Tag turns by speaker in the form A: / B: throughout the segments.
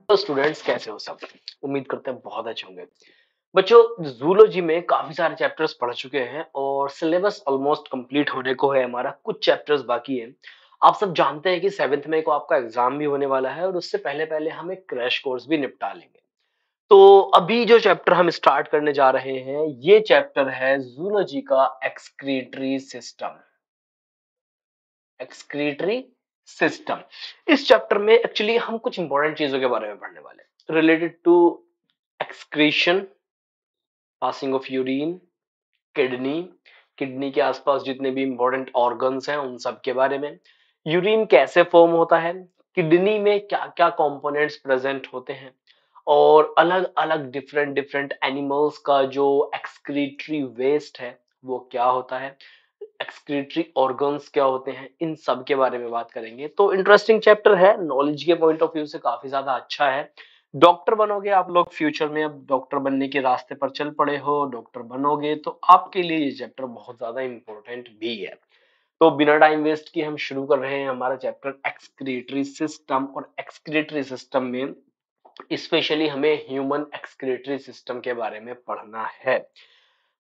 A: तो स्टूडेंट्स कैसे हो सब। उम्मीद करते हैं बहुत अच्छे होंगे। बच्चों, जूलॉजी में काफी सारे चैप्टर्स पढ़ चुके हैं और सिलेबस ऑलमोस्ट कंप्लीट होने को है। हमारा कुछ चैप्टर्स बाकी है। आप सब जानते हैं कि 7th मई को आपका एग्जाम भी होने वाला है और उससे पहले पहले हम एक क्रैश कोर्स भी निपटा लेंगे। तो अभी जो चैप्टर हम स्टार्ट करने जा रहे हैं, ये चैप्टर है जूलॉजी का एक्सक्रीटरी सिस्टम। Excretory system. इस चैप्टर में एक्चुअली हम कुछ इंपॉर्टेंट चीजों के बारे में पढ़ने वाले हैं related to excretion, passing of urine, kidney, kidney के आसपास जितने भी इंपॉर्टेंट ऑर्गन्स हैं उन सब के बारे में, यूरिन कैसे फॉर्म होता है, किडनी में क्या क्या कंपोनेंट्स प्रेजेंट होते हैं, और अलग अलग डिफरेंट डिफरेंट एनिमल्स का जो एक्सक्रीटरी वेस्ट है वो क्या होता है, एक्सक्रीटरी ऑर्गन्स क्या होते हैं, इन सब के बारे में बात करेंगे। तो इंटरेस्टिंग चैप्टर है, नॉलेज के पॉइंट ऑफ व्यू से काफी ज्यादा अच्छा है। डॉक्टर बनोगे आप लोग फ्यूचर में, अब डॉक्टर बनने के रास्ते पर चल पड़े हो, डॉक्टर बनोगे तो आपके लिए ये चैप्टर बहुत ज्यादा इंपॉर्टेंट भी है। तो बिना टाइम वेस्ट किए हम शुरू कर रहे हैं हमारा चैप्टर एक्सक्रीटरी सिस्टम। और एक्सक्रीटरी सिस्टम में स्पेशली हमें ह्यूमन एक्सक्रीटरी सिस्टम के बारे में पढ़ना है।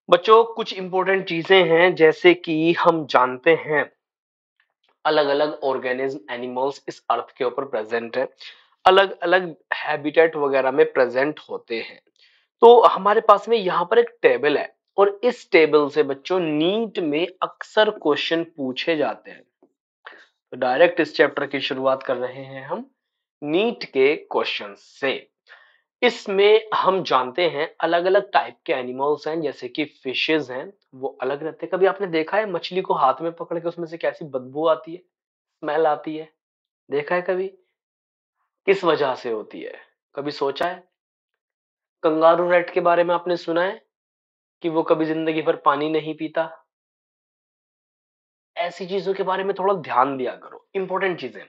A: बच्चों, कुछ इंपॉर्टेंट चीजें हैं जैसे कि हम जानते हैं अलग अलग ऑर्गेनिज्म एनिमल्स इस अर्थ के ऊपर प्रेजेंट है, अलग अलग हैबिटेट वगैरह में प्रेजेंट होते हैं। तो हमारे पास में यहाँ पर एक टेबल है और इस टेबल से बच्चों नीट में अक्सर क्वेश्चन पूछे जाते हैं। तो डायरेक्ट इस चैप्टर की शुरुआत कर रहे हैं हम नीट के क्वेश्चन से। इसमें हम जानते हैं अलग अलग टाइप के एनिमल्स हैं, जैसे कि फिशेस हैं, वो अलग रहते हैं। कभी आपने देखा है मछली को हाथ में पकड़ के उसमें से कैसी बदबू आती है, स्मेल आती है? देखा है कभी? किस वजह से होती है? कभी सोचा है? कंगारू रैट के बारे में आपने सुना है कि वो कभी जिंदगी भर पानी नहीं पीता? ऐसी चीजों के बारे में थोड़ा ध्यान दिया करो, इंपॉर्टेंट चीजें।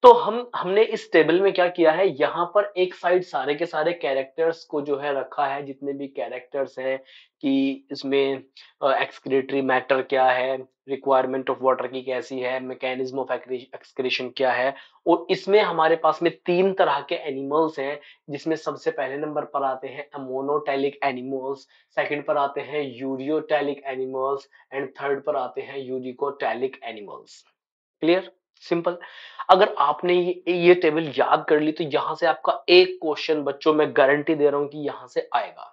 A: तो हमने इस टेबल में क्या किया है, यहाँ पर एक साइड सारे के सारे कैरेक्टर्स को जो है रखा है, जितने भी कैरेक्टर्स हैं कि इसमें एक्सक्रीटरी मैटर क्या है, रिक्वायरमेंट ऑफ वाटर की कैसी है, मैकेनिज्म ऑफ एक्सक्रीशन क्या है। और इसमें हमारे पास में 3 तरह के एनिमल्स हैं, जिसमें सबसे पहले नंबर पर आते हैं अमोनोटैलिक एनिमल्स, सेकंड पर आते हैं यूरियोटैलिक एनिमल्स एंड थर्ड पर आते हैं यूरिकोटैलिक एनिमल्स। क्लियर? सिंपल। अगर आपने ये टेबल याद कर ली तो यहां से आपका एक क्वेश्चन बच्चों मैं गारंटी दे रहा हूं कि यहां से आएगा।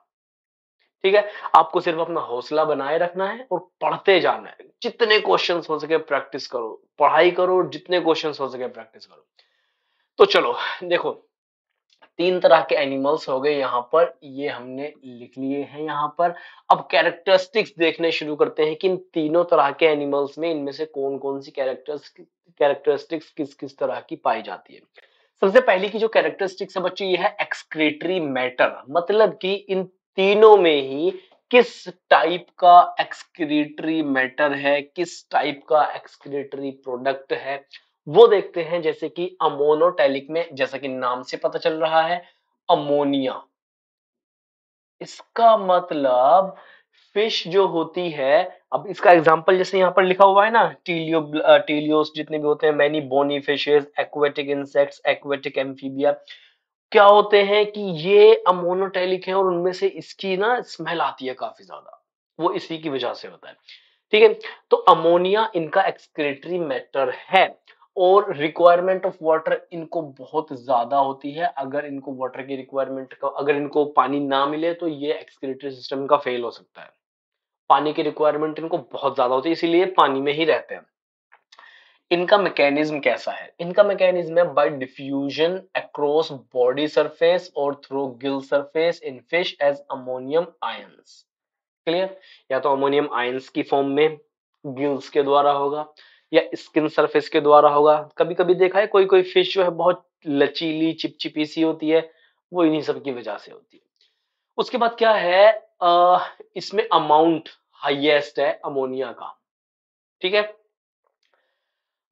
A: ठीक है, आपको सिर्फ अपना हौसला बनाए रखना है और पढ़ते जाना है। जितने क्वेश्चंस हो सके प्रैक्टिस करो, पढ़ाई करो, जितने क्वेश्चंस हो सके प्रैक्टिस करो। तो चलो देखो, 3 तरह के एनिमल्स हो गए यहाँ पर, ये हमने लिख लिए हैं यहाँ पर। अब कैरेक्टरिस्टिक्स देखने शुरू करते हैं कि इन तीनों तरह के एनिमल्स में इनमें से कौन कौन सी कैरेक्टरिस्टिक्स किस किस तरह की पाई जाती है। सबसे पहली की जो कैरेक्टरिस्टिक्स है बच्चों, ये है एक्सक्रीटरी मैटर, मतलब कि इन तीनों में ही किस टाइप का एक्सक्रीटरी मैटर है, किस टाइप का एक्सक्रीटरी प्रोडक्ट है, वो देखते हैं। जैसे कि अमोनोटैलिक में, जैसा कि नाम से पता चल रहा है, अमोनिया। इसका मतलब फिश जो होती है, अब इसका एग्जांपल जैसे यहाँ पर लिखा हुआ है ना, टीलियोस जितने भी होते हैं, many bony fishes, aquatic insects, aquatic amphibia, क्या होते हैं कि ये अमोनोटैलिक है और उनमें से इसकी ना स्मेल आती है काफी ज्यादा, वो इसी की वजह से होता है। ठीक है, तो अमोनिया इनका एक्सक्रीटरी मैटर है और रिक्वायरमेंट ऑफ वाटर इनको बहुत ज्यादा होती है। अगर इनको वाटर की रिक्वायरमेंट का, अगर इनको पानी ना मिले तो ये एक्सक्रीटरी सिस्टम का फेल हो सकता है। पानी की रिक्वायरमेंट इनको बहुत ज्यादा होती है, इसीलिए पानी में ही रहते हैं। इनका मैकेनिज्म कैसा है? इनका मैकेनिज्म है by diffusion across body surface और through gill surface in fish as ammonium ions. Clear? या तो अमोनियम आयंस की फॉर्म में गिल्स के द्वारा होगा या स्किन सरफेस के द्वारा होगा। कभी कभी देखा है कोई कोई फिश जो है बहुत लचीली चिपचिपी सी होती है, वो इन्हीं सब की वजह से होती है। उसके बाद क्या है, इसमें अमाउंट हाईएस्ट है अमोनिया का। ठीक है,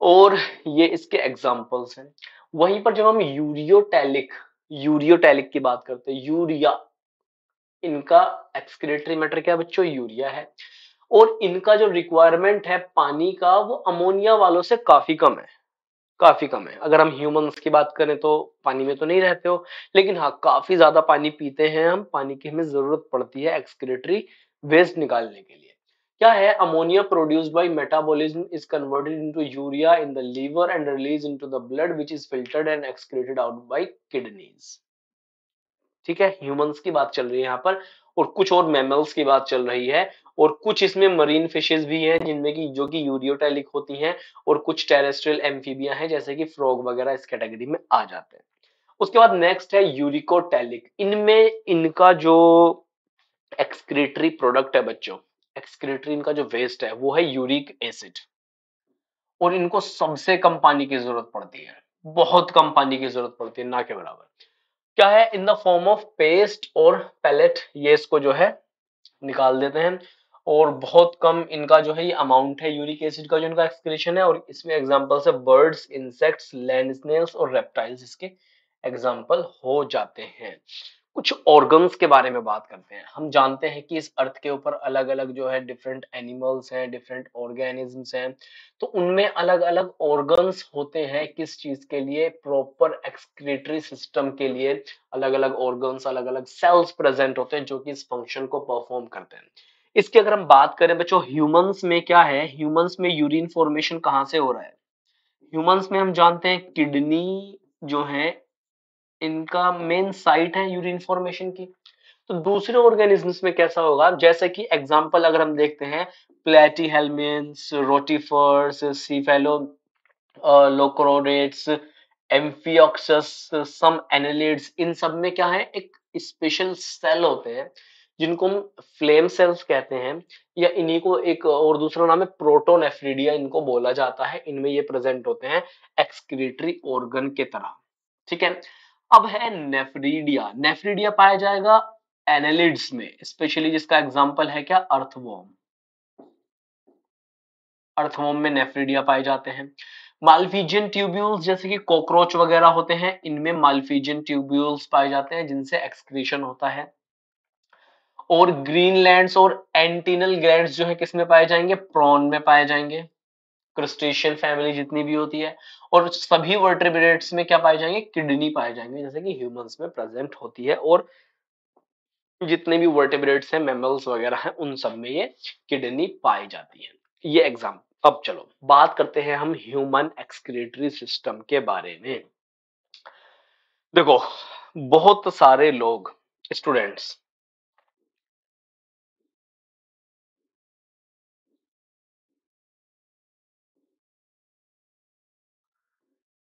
A: और ये इसके एग्जांपल्स हैं। वहीं पर जब हम यूरियोटैलिक की बात करते हैं, यूरिया, इनका एक्सक्रीटरी मैटर क्या बच्चों? यूरिया है। और इनका जो रिक्वायरमेंट है पानी का, वो अमोनिया वालों से काफी कम है। काफी कम है। अगर हम ह्यूमंस की बात करें तो पानी में तो नहीं रहते हो, लेकिन हाँ काफी ज्यादा पानी पीते हैं हम, पानी की हमें जरूरत पड़ती है एक्सक्रीटरी वेस्ट निकालने के लिए। क्या है, ammonia produced by metabolism is converted into urea in the liver and release into the blood which is filtered and excreted out by kidneys. ठीक है, ह्यूमंस की बात चल रही है यहाँ पर, और कुछ और मैमल्स की बात चल रही है, और कुछ इसमें मरीन फिशेस भी हैं जिनमें की जो कि यूरियोटैलिक होती हैं, और कुछ टेरेस्ट्रियल एम्फीबिया हैं जैसे कि फ्रॉग वगैरह इस कैटेगरी में आ जाते हैं। उसके बाद नेक्स्ट है यूरिकोटैलिक। इनमें इनका जो एक्सक्रीटरी प्रोडक्ट है बच्चों, एक्सक्रीटरी इनका जो वेस्ट है वो है यूरिक एसिड, और इनको सबसे कम पानी की जरूरत पड़ती है, बहुत कम पानी की जरूरत पड़ती है, ना के बराबर। क्या है, in the form of paste और पैलेट, ये इसको जो है निकाल देते हैं, और बहुत कम इनका जो है ये अमाउंट है यूरिक एसिड का जो इनका एक्सक्रीशन है, और इसमें एग्जांपल्स है बर्ड्स, इंसेक्ट्स, लैंड स्नेल्स और रेप्टाइल्स इसके एग्जांपल हो जाते हैं। कुछ ऑर्गन्स के बारे में बात करते हैं। हम जानते हैं कि इस अर्थ के ऊपर अलग अलग जो है डिफरेंट एनिमल्स हैं, डिफरेंट ऑर्गेनिजम्स हैं, तो उनमें अलग अलग ऑर्गन्स होते हैं किस चीज के लिए, प्रॉपर एक्सक्रीटरी सिस्टम के लिए अलग अलग ऑर्गन्स, अलग अलग सेल्स प्रेजेंट होते हैं जो कि इस फंक्शन को परफॉर्म करते हैं। इसकी अगर हम बात करें बच्चों, ह्यूमंस में क्या है, ह्यूमंस में यूरिन फॉर्मेशन कहाँ से हो रहा है, ह्यूमंस में हम जानते हैं किडनी जो है इनका मेन साइट है यूरिन फॉर्मेशन की। तो दूसरे ऑर्गेनिजम्स में कैसा होगा, जैसे कि एग्जांपल अगर हम देखते हैं, प्लेटीहेल्मिन्स, रोटिफर्स, सीफेलो लोक्रोडेट्स, एम्फियोक्सस, सम एनालिड्स, इन सब में क्या है, एक स्पेशल सेल होते हैं जिनको हम फ्लेम सेल्स कहते हैं, या इन्हीं को एक और दूसरा नाम है प्रोटोनेफ्रिडिया इनको बोला जाता है। इनमें ये प्रेजेंट होते हैं एक्सक्रीटरी ऑर्गन के तरह। ठीक है, अब है नेफ्रीडिया। नेफ्रीडिया पाया जाएगा एनालिड्स में, स्पेशली जिसका एग्जांपल है क्या, अर्थवॉर्म। अर्थवॉर्म में नेफ्रीडिया पाए जाते हैं। मालफीजियन ट्यूब्यूल्स जैसे कि कॉकरोच वगैरह होते हैं, इनमें मालफीजियन ट्यूब्यूल्स पाए जाते हैं जिनसे एक्सक्रीशन होता है। और ग्रीनलैंड्स और एंटीनल ग्लैंड्स जो है किसमें पाए जाएंगे, प्रॉन में पाए जाएंगे, क्रस्टेशियन फैमिली जितनी भी होती है। और सभी वर्टेब्रेट्स में क्या पाए जाएंगे, किडनी पाए जाएंगे जैसे कि ह्यूमंस में प्रेजेंट होती है, और जितने भी वर्टेब्रेट्स हैं, मैमल्स वगैरह हैं, उन सब में ये किडनी पाई जाती है। ये एग्जाम। अब चलो बात करते हैं हम ह्यूमन एक्सक्रीटरी सिस्टम के बारे में। देखो, बहुत सारे लोग, स्टूडेंट्स,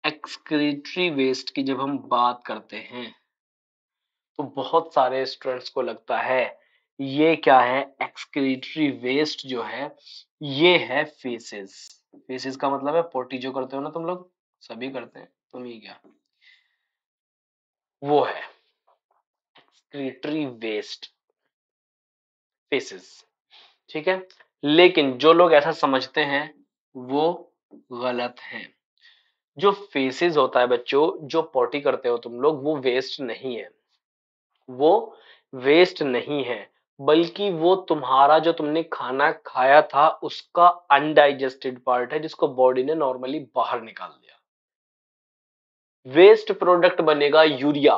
A: एक्सक्रीटरी वेस्ट की जब हम बात करते हैं तो बहुत सारे स्टूडेंट्स को लगता है ये क्या है, एक्सक्रीटरी वेस्ट जो है ये है फेसेस। फेसेस का मतलब है पोटी, जो करते हो ना तुम लोग, सभी करते हैं, तुम ही क्या, वो है एक्सक्रीटरी वेस्ट, फेसेस। ठीक है, लेकिन जो लोग ऐसा समझते हैं वो गलत है। जो फेसेस होता है बच्चों, जो पोटी करते हो तुम लोग, वो वेस्ट नहीं है, वो वेस्ट नहीं है, बल्कि वो तुम्हारा जो तुमने खाना खाया था उसका अनडाइजेस्टेड पार्ट है जिसको बॉडी ने नॉर्मली बाहर निकाल दिया। वेस्ट प्रोडक्ट बनेगा यूरिया,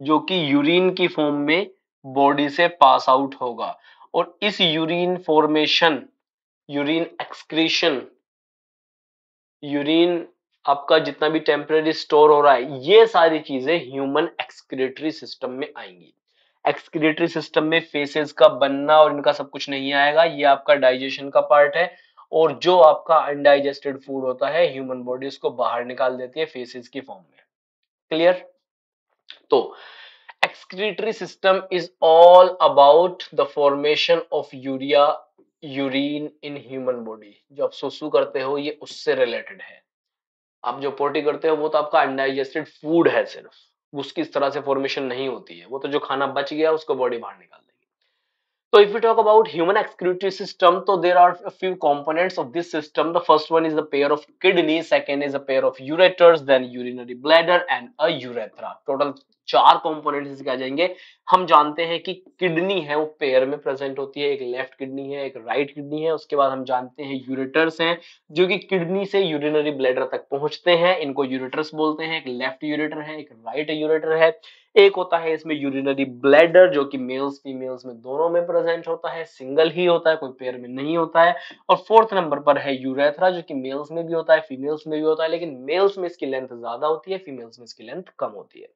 A: जो कि यूरिन की फॉर्म में बॉडी से पास आउट होगा, और इस urine formation, urine excretion, urine आपका जितना भी टेम्परेरी स्टोर हो रहा है, ये सारी चीजें ह्यूमन एक्सक्रीटरी सिस्टम में आएंगी। एक्सक्रीटरी सिस्टम में फेसेस का बनना और इनका सब कुछ नहीं आएगा, ये आपका डाइजेशन का पार्ट है, और जो आपका अनडाइजेस्टेड फूड होता है ह्यूमन बॉडी उसको बाहर निकाल देती है फेसेस की फॉर्म में। क्लियर? तो excretory system is all about the formation of urea, urine in human body. जो आप सुसु करते हो ये उससे रिलेटेड है। आप जो पोटी करते हो वो तो आपका अनडाइजेस्टेड फूड है सिर्फ, उसकी इस तरह से फॉर्मेशन नहीं होती है, वो तो जो खाना बच गया उसको बॉडी बाहर निकाल देगी। So if we talk about human excretory system, so there are a few components of this system. The first one is a pair of kidney, second is a pair of ureters, then urinary bladder and a urethra. Total चार components इसके आ जाएंगे. हम जानते हैं कि kidney है वो pair में प्रेजेंट होती है, एक लेफ्ट किडनी है, एक राइट किडनी है. उसके बाद हम जानते हैं यूरेटर्स हैं जो कि किडनी से यूरिनरी ब्लैडर तक पहुंचते हैं, इनको यूरेटर्स बोलते हैं. एक लेफ्ट यूरेटर है, एक राइट यूरेटर है. एक होता है इसमें यूरिनरी ब्लैडर जो कि मेल्स फीमेल्स में दोनों में प्रेजेंट होता है, सिंगल ही होता है, कोई पेयर में नहीं होता है. और फोर्थ नंबर पर है यूरेथ्रा जो कि मेल्स में भी होता है, फीमेल्स में भी होता है, लेकिन मेल्स में इसकी लेंथ ज्यादा होती है, फीमेल्स में इसकी लेंथ कम होती है.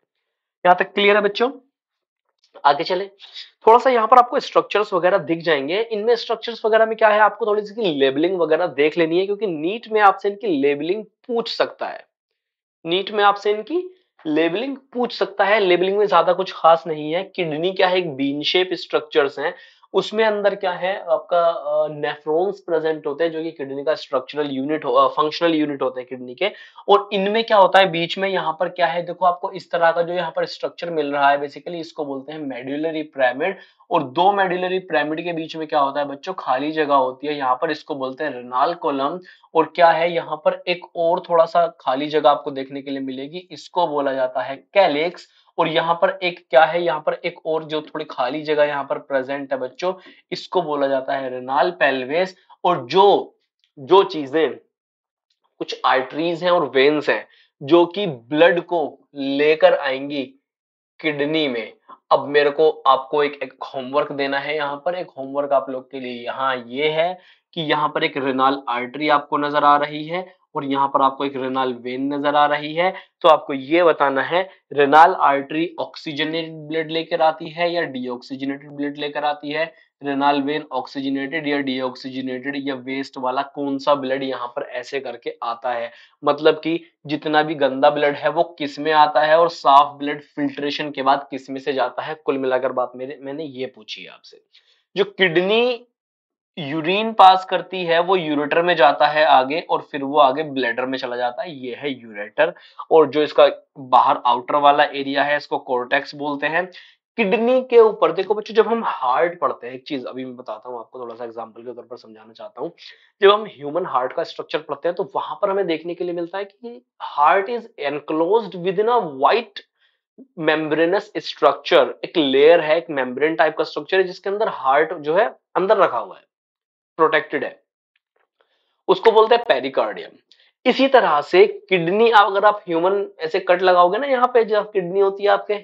A: यहां तक क्लियर है बच्चों? आगे चले. थोड़ा सा यहाँ पर आपको स्ट्रक्चर्स वगैरह दिख जाएंगे. इनमें स्ट्रक्चर्स वगैरह में क्या है, आपको थोड़ी सी लेबलिंग वगैरह देख लेनी है क्योंकि नीट में आपसे इनकी लेबलिंग पूछ सकता है. नीट में आपसे इनकी लेबलिंग पूछ सकता है. लेबलिंग में ज्यादा कुछ खास नहीं है. किडनी क्या है, एक बीन शेप स्ट्रक्चर्स हैं, उसमें अंदर क्या है आपका नेफ्रॉन्स प्रेजेंट होते हैं जो कि किडनी का स्ट्रक्चरल यूनिट फंक्शनल यूनिट होते हैं किडनी के. और इनमें क्या होता है बीच में यहाँ पर क्या है, देखो आपको इस तरह का जो यहाँ पर स्ट्रक्चर मिल रहा है, बेसिकली इसको बोलते हैं मेड्यूलरी पिरामिड. और दो मेड्यूलरी पिरामिड के बीच में क्या होता है बच्चों, खाली जगह होती है, यहाँ पर इसको बोलते हैं रेनाल कॉलम. और क्या है यहाँ पर एक और थोड़ा सा खाली जगह आपको देखने के लिए मिलेगी, इसको बोला जाता है कैलिक्स. और यहाँ पर एक क्या है, यहाँ पर एक और जो थोड़ी खाली जगह यहाँ पर प्रेजेंट है बच्चों, इसको बोला जाता है रेनाल पेल्विस. और जो जो चीजें कुछ आर्टरीज हैं और वेन्स हैं जो कि ब्लड को लेकर आएंगी किडनी में. अब मेरे को आपको एक होमवर्क देना है. यहाँ पर एक होमवर्क आप लोग के लिए यहाँ ये है कि यहाँ पर एक रेनाल आर्टरी आपको नजर आ रही है और यहाँ पर आपको एक रेनाल वेन नजर आ रही है. तो आपको ये बताना है रेनाल आर्टरी ऑक्सीजनेटेड ब्लड लेकर आती है या डीऑक्सीजनेटेड ब्लड लेकर आती है, रेनाल वेन ऑक्सीजनेटेड या डीऑक्सीजनेटेड या वेस्ट वाला कौन सा ब्लड यहाँ पर ऐसे करके आता है. मतलब कि जितना भी गंदा ब्लड है वो किस में आता है और साफ ब्लड फिल्ट्रेशन के बाद किस में से जाता है. कुल मिलाकर बात मैंने ये पूछी है आपसे. जो किडनी यूरिन पास करती है वो यूरेटर में जाता है आगे और फिर वो आगे ब्लैडर में चला जाता है, ये है यूरेटर. और जो इसका बाहर आउटर वाला एरिया है इसको कोर्टेक्स बोलते हैं. किडनी के ऊपर देखो बच्चों, जब हम हार्ट पढ़ते हैं, एक चीज अभी मैं बताता हूँ आपको, थोड़ा सा एग्जांपल के तौर पर समझाना चाहता हूँ. जब हम ह्यूमन हार्ट का स्ट्रक्चर पढ़ते हैं तो वहां पर हमें देखने के लिए मिलता है कि heart is enclosed with in a white membranous structure. एक लेयर है, एक मेम्ब्रेन टाइप का स्ट्रक्चर है जिसके अंदर हार्ट जो है अंदर रखा हुआ है, प्रोटेक्टेड है, उसको बोलते हैं पेरिकार्डियम. इसी तरह से किडनी, अगर आप ह्यूमन ऐसे कट लगाओगे ना, यहाँ पे जो किडनी होती है आपके,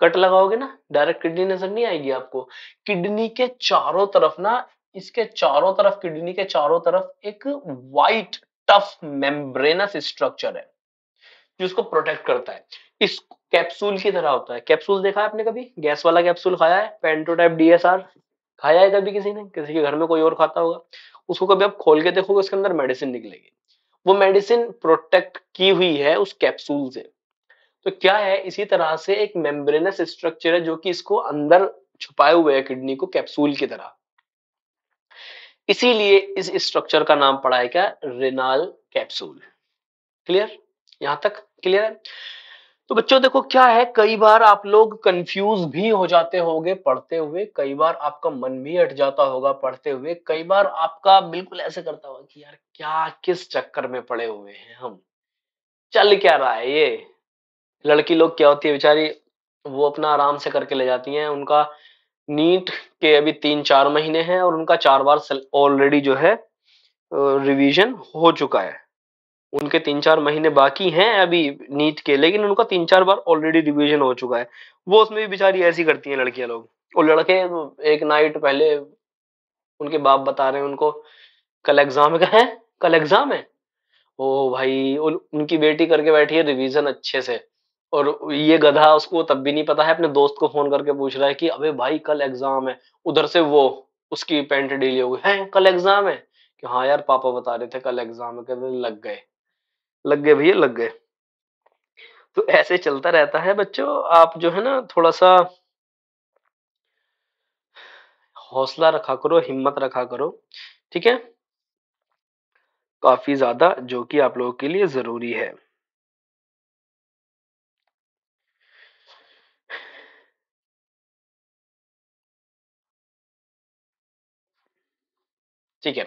A: कट लगाओगे ना डायरेक्ट किडनी नजर नहीं आएगी आपको. किडनी के चारों तरफ ना, इसके चारों तरफ, किडनी के चारों तरफ एक वाइट टफ मेम्ब्रेनस स्ट्रक्चर है जो उसको प्रोटेक्ट करता है. इस कैप्सूल की तरह होता है. कैप्सूल देखा है आपने कभी, गैस वाला कैप्सूल खाया है, पेंटोटाइप डीएसआर खाया है कभी किसी ने, किसी के घर में कोई और खाता होगा. उसको कभी आप खोल के देखोगे उसके अंदर मेडिसिन निकलेगी. वो मेडिसिन प्रोटेक्ट की हुई है उस कैप्सूल से. तो क्या है, इसी तरह से एक मेम्ब्रेनस स्ट्रक्चर है जो कि इसको अंदर छुपाए हुए है किडनी को कैप्सूल की तरह. इसीलिए इस स्ट्रक्चर का नाम पड़ा है क्या, रेनाल कैप्सूल. क्लियर? यहां तक क्लियर है? तो बच्चों देखो क्या है, कई बार आप लोग कंफ्यूज भी हो जाते होंगे पढ़ते हुए, कई बार आपका मन भी हट जाता होगा पढ़ते हुए, कई बार आपका बिल्कुल ऐसे करता होगा कि यार क्या किस चक्कर में पड़े हुए हैं हम, चल क्या रहा है ये. लड़की लोग क्या होती है बेचारी, वो अपना आराम से करके ले जाती हैं. उनका नीट के अभी 3-4 महीने हैं और उनका 4 बार ऑलरेडी जो है रिवीजन हो चुका है. उनके 3-4 महीने बाकी हैं अभी नीट के, लेकिन उनका 3-4 बार ऑलरेडी रिवीजन हो चुका है. वो उसमें भी बेचारी ऐसी करती हैं लड़कियां लोग. और लड़के एक नाइट पहले उनके बाप बता रहे हैं उनको, कल एग्जाम है, कल एग्जाम है. ओ भाई, उनकी बेटी करके बैठी है रिवीजन अच्छे से, और ये गधा उसको तब भी नहीं पता है, अपने दोस्त को फोन करके पूछ रहा है कि अबे भाई कल एग्जाम है. उधर से वो उसकी पैंट ढीली हो गई है, कल एग्जाम है. कि हाँ यार पापा बता रहे थे कल एग्जाम है. कहते लग गए, लग गए भैया लग गए. तो ऐसे चलता रहता है बच्चों. आप जो है ना थोड़ा सा हौसला रखा करो, हिम्मत रखा करो, ठीक है, काफी ज्यादा, जो कि आप लोगों के लिए जरूरी है. ठीक है,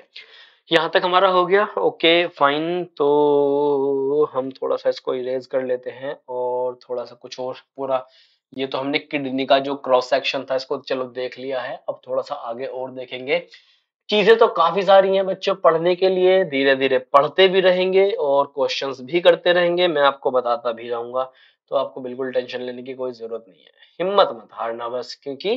A: यहां तक हमारा हो गया। ओके फाइन, तो हम थोड़ा सा इसको इरेज कर लेते हैं और थोड़ा सा कुछ और पूरा, ये तो हमने किडनी का जो क्रॉस सेक्शन था इसको चलो देख लिया है, अब थोड़ा सा आगे और देखेंगे। चीजें तो काफी सारी हैं बच्चों पढ़ने के लिए, धीरे धीरे पढ़ते भी रहेंगे और क्वेश्चंस भी करते रहेंगे, मैं आपको बताता भी रहूंगा, तो आपको बिल्कुल टेंशन लेने की कोई जरूरत नहीं है, हिम्मत मत हारना बस, क्योंकि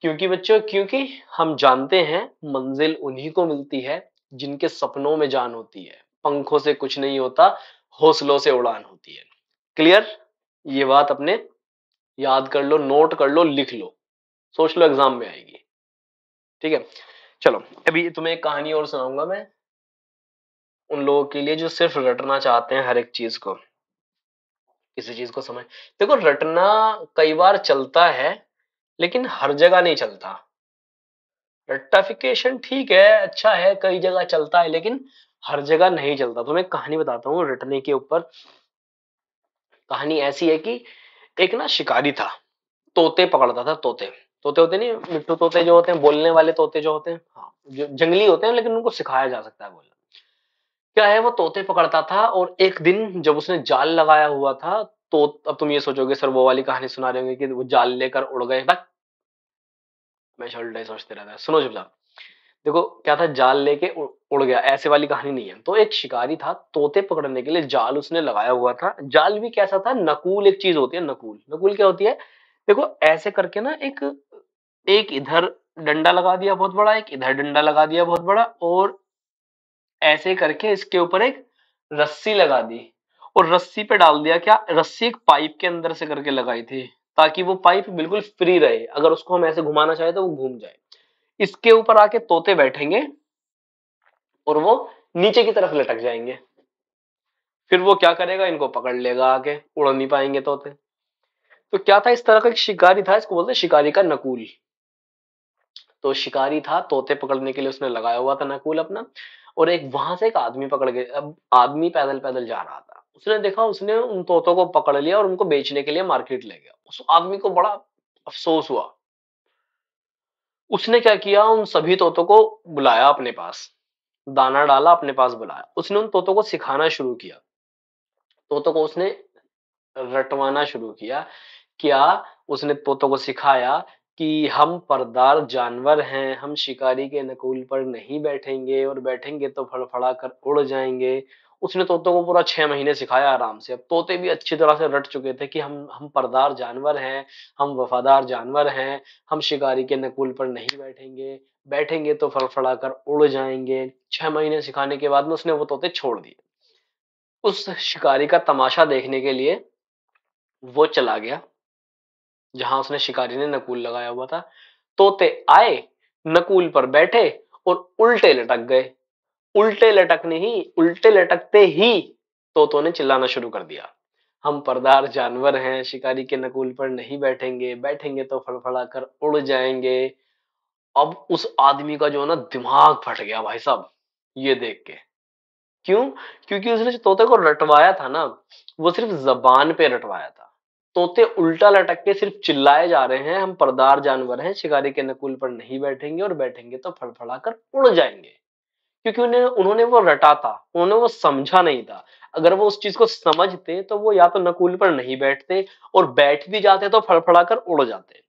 A: क्योंकि बच्चों क्योंकि हम जानते हैं मंजिल उन्हीं को मिलती है जिनके सपनों में जान होती है, पंखों से कुछ नहीं होता, हौसलों से उड़ान होती है। क्लियर? ये बात अपने याद कर लो, नोट कर लो, लिख लो, सोच लो, एग्जाम में आएगी। ठीक है, चलो अभी तुम्हें एक कहानी और सुनाऊंगा मैं, उन लोगों के लिए जो सिर्फ रटना चाहते हैं हर एक चीज को, किसी चीज को समझ, देखो रटना कई बार चलता है लेकिन हर जगह नहीं चलता। रट्टाफिकेशन ठीक है, अच्छा है, कई जगह चलता है लेकिन हर जगह नहीं चलता। तो मैं कहानी बताता हूँ रटने के ऊपर। कहानी ऐसी है कि एक ना शिकारी था, तोते पकड़ता था, तोते, तोते होते नहीं मिट्टू तोते जो होते हैं, बोलने वाले तोते जो होते हैं, हाँ जो जंगली होते हैं लेकिन उनको सिखाया जा सकता है बोलना। क्या है, वो तोते पकड़ता था और एक दिन जब उसने जाल लगाया हुआ था, तो अब तुम ये सोचोगे सर वो वाली कहानी सुना रहे होंगे कि वो जाल लेकर उड़ गए, बस मैं उल्टा ही सोचते रहता है, सुनो चुपचाप। देखो क्या था, जाल लेके उड़ गया, ऐसे वाली कहानी नहीं है। तो एक शिकारी था, तोते पकड़ने के लिए जाल उसने लगाया हुआ था। जाल भी कैसा था, नकूल एक चीज होती है, नकूल, नकूल क्या होती है, देखो ऐसे करके ना एक एक इधर डंडा लगा दिया बहुत बड़ा, एक इधर डंडा लगा दिया बहुत बड़ा, और ऐसे करके इसके ऊपर एक रस्सी लगा दी, और रस्सी पे डाल दिया, क्या रस्सी एक पाइप के अंदर से करके लगाई थी, ताकि वो पाइप बिल्कुल फ्री रहे, अगर उसको हम ऐसे घुमाना चाहे तो वो घूम जाए। इसके ऊपर आके तोते बैठेंगे और वो नीचे की तरफ लटक जाएंगे, फिर वो क्या करेगा, इनको पकड़ लेगा, आके उड़ नहीं पाएंगे तोते। तो क्या था, इस तरह का एक शिकारी था, इसको बोलते हैं शिकारी का नकूल। तो शिकारी था, तोते पकड़ने के लिए उसने लगाया हुआ था नकूल अपना, और एक वहां से एक आदमी पकड़ गए। अब आदमी पैदल पैदल जा रहा था, उसने देखा, उसने उन तोतों को पकड़ लिया और उनको बेचने के लिए मार्केट ले गया। उस आदमी को बड़ा अफसोस हुआ, उसने क्या किया, उन सभी तोतों को बुलाया अपने पास, दाना डाला, अपने पास बुलाया, उसने उन तोतों को सिखाना शुरू किया, तोतों को उसने रटवाना शुरू किया। क्या, उसने तोतों को सिखाया कि हम परदार जानवर हैं, हम शिकारी के नकूल पर नहीं बैठेंगे, और बैठेंगे तो फड़फड़ा कर उड़ जाएंगे। उसने तोतों को पूरा 6 महीने सिखाया आराम से। अब तोते भी अच्छी तरह से रट चुके थे कि हम परदार जानवर हैं, हम वफादार जानवर हैं, हम शिकारी के नकूल पर नहीं बैठेंगे, बैठेंगे तो फड़फड़ा कर उड़ जाएंगे। 6 महीने सिखाने के बाद में उसने वो तोते छोड़ दिए। उस शिकारी का तमाशा देखने के लिए वो चला गया जहां उसने, शिकारी ने नकूल लगाया हुआ था। तोते आए, नकूल पर बैठे और उल्टे लटक गए। उल्टे लटकने ही उल्टे लटकते ही तोतों ने चिल्लाना शुरू कर दिया, हम परदार जानवर हैं, शिकारी के नकूल पर नहीं बैठेंगे, बैठेंगे तो फड़फड़ा कर उड़ जाएंगे। अब उस आदमी का जो है ना दिमाग फट गया भाई साहब, ये देख के। क्यों? क्योंकि उसने जो तोते को रटवाया था ना, वो सिर्फ जबान पे रटवाया था। तोते उल्टा लटक के सिर्फ चिल्लाए जा रहे हैं, हम परदार जानवर हैं, शिकारी के नकुल पर नहीं बैठेंगे, और बैठेंगे तो फड़फड़ा कर उड़ जाएंगे। क्योंकि उन्हें उन्होंने वो रटा था, उन्होंने वो समझा नहीं था। अगर वो उस चीज को समझते तो वो या तो नकुल पर नहीं बैठते, और बैठ भी जाते तो फड़फड़ा कर उड़ जाते।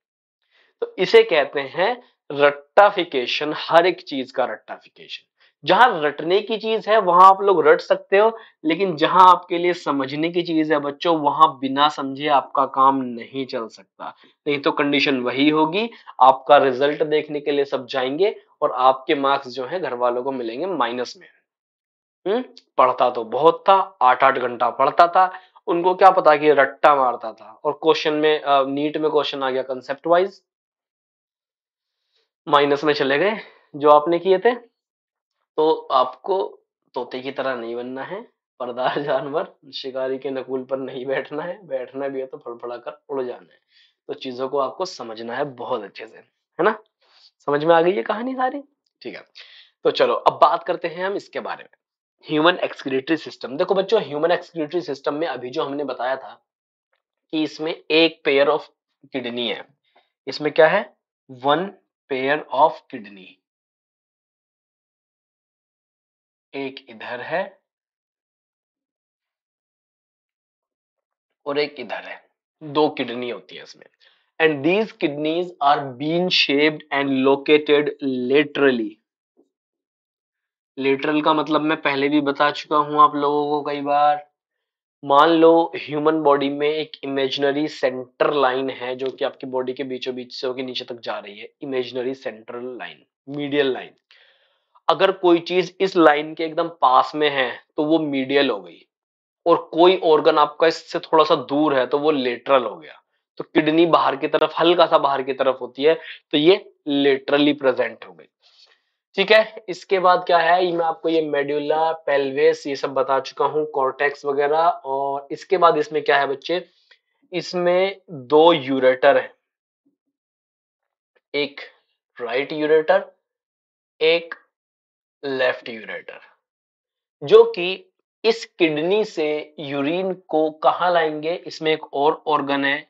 A: तो इसे कहते हैं रट्टाफिकेशन, हर एक चीज का रट्टाफिकेशन। जहां रटने की चीज है वहां आप लोग रट सकते हो, लेकिन जहां आपके लिए समझने की चीज है बच्चों, वहां बिना समझे आपका काम नहीं चल सकता। नहीं तो कंडीशन वही होगी, आपका रिजल्ट देखने के लिए सब जाएंगे और आपके मार्क्स जो है घर वालों को मिलेंगे माइनस में। पढ़ता तो बहुत था, 8-8 घंटा पढ़ता था, उनको क्या पता कि रट्टा मारता था, और क्वेश्चन में नीट में क्वेश्चन आ गया कंसेप्ट वाइज, माइनस में चले गए जो आपने किए थे। तो आपको तोते की तरह नहीं बनना है, परदार जानवर, शिकारी के नकुल पर नहीं बैठना है, बैठना भी है तो फड़फड़ा कर उड़ जाना है। तो चीजों को आपको समझना है बहुत अच्छे से, है ना? समझ में आ गई ये कहानी सारी? ठीक है, तो चलो अब बात करते हैं हम इसके बारे में, ह्यूमन एक्सक्रीटरी सिस्टम। देखो बच्चों, ह्यूमन एक्सक्रीटरी सिस्टम में अभी जो हमने बताया था कि इसमें एक पेयर ऑफ किडनी है, इसमें क्या है, वन पेयर ऑफ किडनी, एक इधर है और एक इधर है, दो किडनी होती है इसमें। And these kidneys are bean shaped and located laterally. Lateral का मतलब मैं पहले भी बता चुका हूं आप लोगों को कई बार। मान लो ह्यूमन बॉडी में एक इमेजिनरी सेंटर लाइन है जो कि आपकी बॉडी के बीचों बीच से होकर नीचे तक जा रही है, imaginary central line, medial line. अगर कोई चीज इस लाइन के एकदम पास में है तो वो मीडियल हो गई, और कोई ऑर्गन आपका इससे थोड़ा सा दूर है तो वो लेटरल हो गया। तो किडनी बाहर की तरफ, हल्का सा बाहर की तरफ होती है, तो ये लेटरली प्रेजेंट हो गई। ठीक है, इसके बाद क्या है, ये मैं आपको ये मेड्यूला, पेल्विस ये सब बता चुका हूं, कॉर्टेक्स वगैरह। और इसके बाद इसमें क्या है बच्चे, इसमें दो यूरेटर है, एक राइट यूरेटर, एक लेफ्ट यूरेटर, जो कि इस किडनी से यूरिन को कहां लाएंगे, इसमें एक और ऑर्गन है,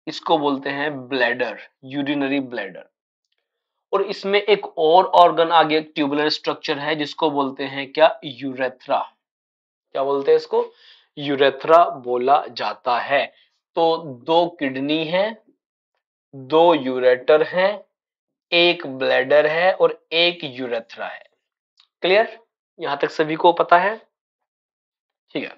A: इसको बोलते हैं ब्लैडर, यूरिनरी ब्लैडर। और इसमें एक और ऑर्गन आगे, एक ट्यूबुलर स्ट्रक्चर है जिसको बोलते हैं क्या, यूरेथ्रा। क्या बोलते हैं इसको, यूरेथ्रा बोला जाता है। तो दो किडनी है, दो यूरेटर है, एक ब्लैडर है और एक यूरेथ्रा है। क्लियर, यहां तक सभी को पता है? ठीक है,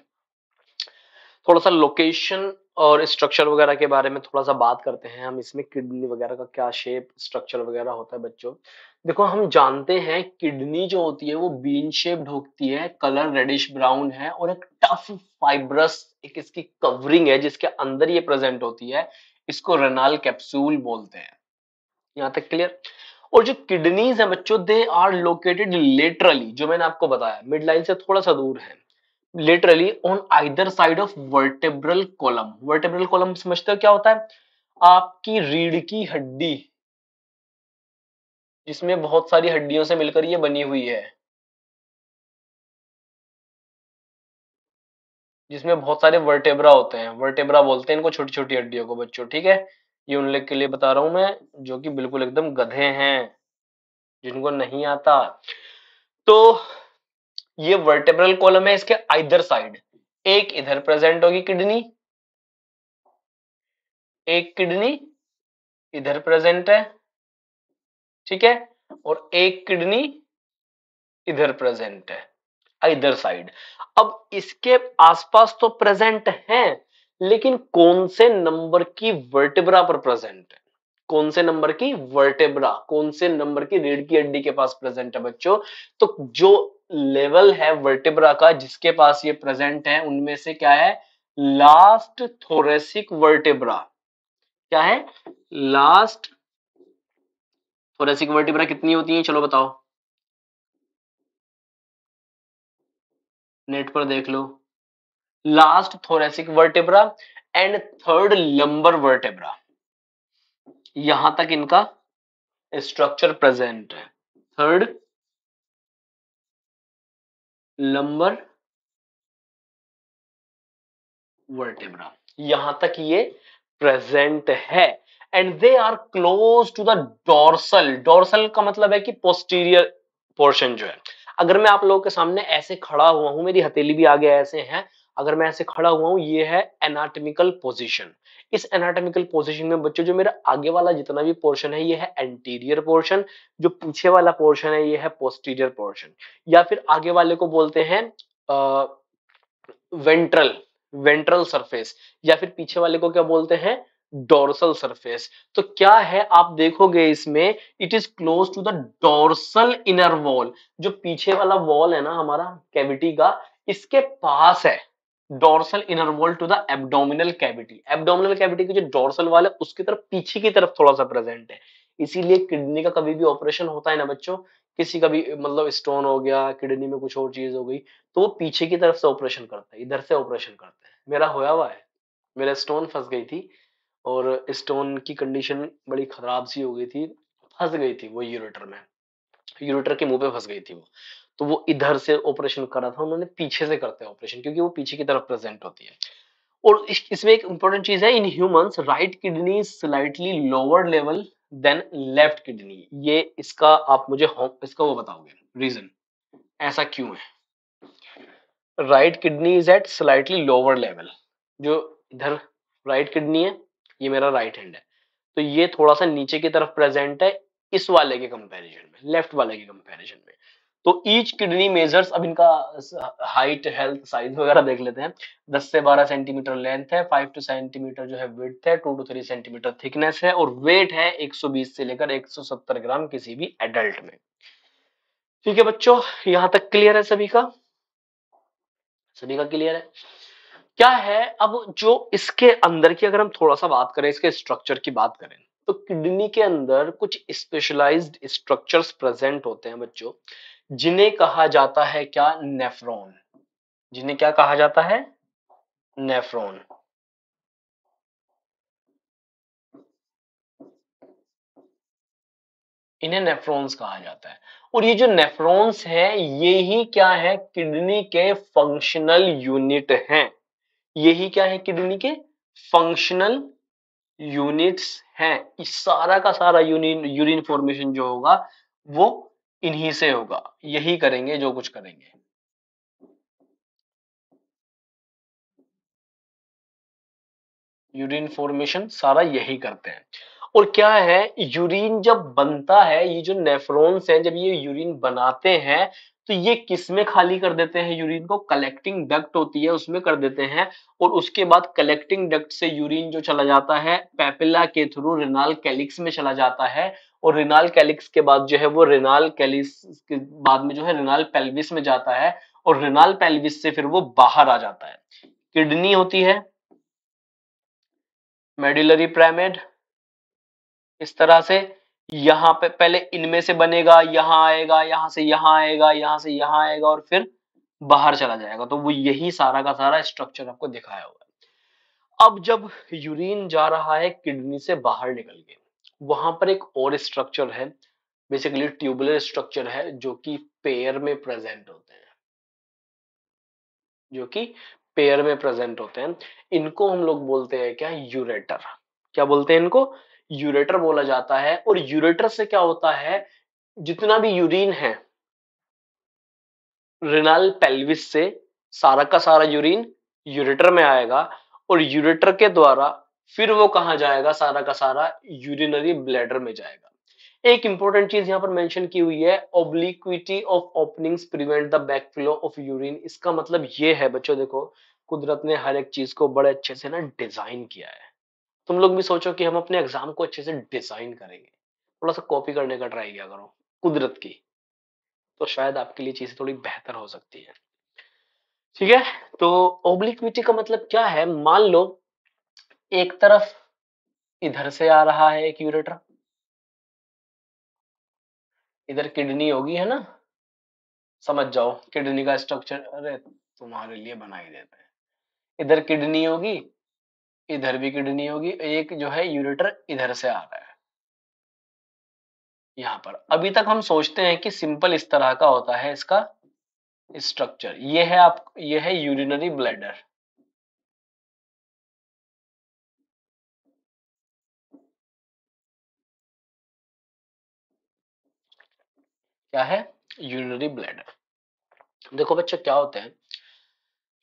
A: थोड़ा सा लोकेशन और स्ट्रक्चर वगैरह के बारे में थोड़ा सा बात करते हैं हम। इसमें किडनी वगैरह का क्या शेप स्ट्रक्चर वगैरह होता है बच्चों। देखो, हम जानते हैं किडनी जो होती है वो बीन शेप्ड होती है, कलर रेडिश ब्राउन है, और एक टफ फाइब्रस एक इसकी कवरिंग है जिसके अंदर ये प्रेजेंट होती है, इसको रेनाल कैप्सूल बोलते हैं। यहां तक क्लियर? और जो किडनीज है बच्चों, दे आर लोकेटेड लेटरली, जो मैंने आपको बताया मिड लाइन से थोड़ा सा दूर है, literally on either side of vertebral column. Vertebral column समझते हो क्या होता है? आपकी रीढ़ की हड्डी, जिसमें बहुत सारी हड्डियों से मिलकर ये बनी हुई है, जिसमें बहुत सारे वर्टेब्रा होते हैं, वर्टेब्रा बोलते हैं इनको, छोटी छोटी हड्डियों को बच्चों। ठीक है, ये उन लोग के लिए बता रहा हूं मैं जो कि बिल्कुल एकदम गधे हैं, जिनको नहीं आता। तो ये वर्टेब्रल कॉलम है, इसके आइदर साइड, एक इधर प्रेजेंट होगी किडनी, एक किडनी इधर प्रेजेंट है, ठीक है, और एक किडनी इधर प्रेजेंट है, इधर साइड। अब इसके आसपास तो प्रेजेंट है, लेकिन कौन से नंबर की वर्टेब्रा पर प्रेजेंट है, कौन से नंबर की वर्टेब्रा, कौन से नंबर की रीढ़ की हड्डी के पास प्रेजेंट है बच्चों? तो जो लेवल है वर्टेब्रा का जिसके पास ये प्रेजेंट है, उनमें से क्या है, लास्ट थोरेसिक वर्टेब्रा। क्या है, लास्ट थोरेसिक वर्टेब्रा कितनी होती है, चलो बताओ, नेट पर देख लो। Last thoracic vertebra and third lumbar vertebra, यहां तक इनका स्ट्रक्चर प्रेजेंट है। थर्ड लंबर वर्टेब्रा, यहां तक ये प्रेजेंट है। And they are close to the dorsal. Dorsal का मतलब है कि पोस्टीरियर पोर्शन जो है। अगर मैं आप लोगों के सामने ऐसे खड़ा हुआ हूं, मेरी हथेली भी आगे ऐसे है, अगर मैं ऐसे खड़ा हुआ हूं, ये है एनाटॉमिकल पोजीशन। इस एनाटॉमिकल पोजीशन में बच्चों, जो मेरा आगे वाला जितना भी पोर्शन है ये है एंटीरियर पोर्शन, जो पीछे वाला पोर्शन है ये है पोस्टीरियर पोर्शन, या फिर आगे वाले को बोलते हैं वेंट्रल, वेंट्रल सरफेस, या फिर पीछे वाले को क्या बोलते हैं, डोर्सल सरफेस। तो क्या है, आप देखोगे इसमें, it is close to the dorsal inner wall. जो पीछे वाला वॉल है ना हमारा कैविटी का, इसके पास है dorsal inner wall to the abdominal cavity. Abdominal cavity की जो डोर्सल वाल है उसकी तरफ, पीछे की तरफ थोड़ा सा प्रेजेंट है। इसीलिए किडनी का कभी भी ऑपरेशन होता है ना बच्चों, किसी का भी मतलब स्टोन हो गया किडनी में, कुछ और चीज हो गई, तो वो पीछे की तरफ से ऑपरेशन करता है, इधर से ऑपरेशन करते हैं। मेरा होया हुआ है, मेरा स्टोन फंस गई थी, और स्टोन की कंडीशन बड़ी खराब सी हो गई थी, फंस गई थी वो यूरेटर में, यूरेटर के मुंह पे फंस गई थी वो। तो वो इधर से ऑपरेशन करा था उन्होंने, पीछे से करते हैं ऑपरेशन, क्योंकि वो पीछे की तरफ प्रेजेंट होती है। और इसमें एक इंपॉर्टेंट चीज है, in humans right kidney slightly lower level than left kidney. ये इसका आप मुझे इसका वो बताओगे रीजन, ऐसा क्यों है? Right kidney is at slightly lower level. जो इधर राइट किडनी है, ये मेरा राइट हैंड है, तो ये थोड़ा सा नीचे की तरफ प्रेजेंट है इस वाले के कंपैरिजन में, लेफ्ट वाले के कंपैरिजन में। तो ईच किडनी मेजर्स, अब इनका हाइट हेल्थ साइज वगैरह देख लेते हैं। 10 से 12 सेंटीमीटर लेंथ है, 5 टू सेंटीमीटर जो है विड्थ है, 2 टू 3 सेंटीमीटर थिकनेस है, और वेट है 120 से लेकर 170 ग्राम किसी भी एडल्ट में। ठीक है बच्चों, यहां तक क्लियर है सभी का? सभी का क्लियर है? क्या है अब जो इसके अंदर की अगर हम थोड़ा सा बात करें, इसके स्ट्रक्चर की बात करें, तो किडनी के अंदर कुछ स्पेशलाइज्ड स्ट्रक्चर्स प्रेजेंट होते हैं बच्चों, जिन्हें कहा जाता है क्या? नेफ्रॉन। जिन्हें क्या कहा जाता है? नेफ्रॉन। इन्हें नेफ्रॉन्स कहा जाता है। और ये जो नेफ्रॉन्स हैं, ये ही क्या है? किडनी के फंक्शनल यूनिट हैं। यही क्या है? किडनी के फंक्शनल यूनिट्स हैं। इस सारा का सारा यूरिन यूरिन फॉर्मेशन जो होगा वो इन्हीं से होगा, यही करेंगे जो कुछ करेंगे। यूरिन फॉर्मेशन सारा यही करते हैं। और क्या है, यूरिन जब बनता है, ये जो नेफ्रॉन्स हैं जब ये यूरिन बनाते हैं, तो ये किस में खाली कर देते हैं यूरिन को? कलेक्टिंग डक्ट होती है उसमें कर देते हैं। और उसके बाद कलेक्टिंग डक्ट से यूरिन जो चला जाता है पेपिला के थ्रू रेनाल कैलिक्स में चला जाता है। और रेनाल कैलिक्स के बाद जो है वो रेनाल कैलिक्स के बाद में जो है रेनाल पेल्विस में जाता है। और रेनाल पेल्विस से फिर वो बाहर आ जाता है। किडनी होती है मेडुलरी पिरामिड इस तरह से, यहां पे पहले इनमें से बनेगा, यहां आएगा, यहां से यहां आएगा, यहां से यहां आएगा, और फिर बाहर चला जाएगा। तो वो यही सारा का सारा स्ट्रक्चर आपको दिखाया हुआ है। अब जब यूरिन जा रहा है किडनी से बाहर निकल के, वहां पर एक और स्ट्रक्चर है, बेसिकली ट्यूबुलर स्ट्रक्चर है, जो कि पेयर में प्रेजेंट होते हैं। जो कि पेयर में प्रेजेंट होते हैं। इनको हम लोग बोलते हैं क्या? यूरेटर। क्या बोलते हैं इनको? यूरेटर बोला जाता है। और यूरेटर से क्या होता है, जितना भी यूरिन है रेनाल पेल्विस से, सारा का सारा यूरिन यूरेटर में आएगा। और यूरेटर के द्वारा फिर वो कहां जाएगा? सारा का सारा यूरिनरी ब्लैडर में जाएगा। एक इंपॉर्टेंट चीज यहां पर मेंशन की हुई है, obliquity of openings prevent the backflow of urine. इसका मतलब ये है बच्चों, देखो कुदरत ने हर एक चीज को बड़े अच्छे से ना डिजाइन किया है। तुम लोग भी सोचो कि हम अपने एग्जाम को अच्छे से डिजाइन करेंगे, थोड़ा सा कॉपी करने का ट्राई किया करो कुदरत की, तो शायद आपके लिए चीजें थोड़ी बेहतर हो सकती है। ठीक है, तो ओब्लिक्विटी का मतलब क्या है? मान लो एक तरफ इधर से आ रहा है एक यूरेटर, इधर किडनी होगी है ना, समझ जाओ किडनी का स्ट्रक्चर, अरे तुम्हारे लिए बना ही देते हैं। इधर किडनी होगी, इधर भी किडनी होगी, एक जो है यूरेटर इधर से आ रहा है यहां पर। अभी तक हम सोचते हैं कि सिंपल इस तरह का होता है इसका स्ट्रक्चर। ये है आप, ये है यूरिनरी ब्लैडर। क्या है? Urinary bladder. देखो बच्चों क्या होता है,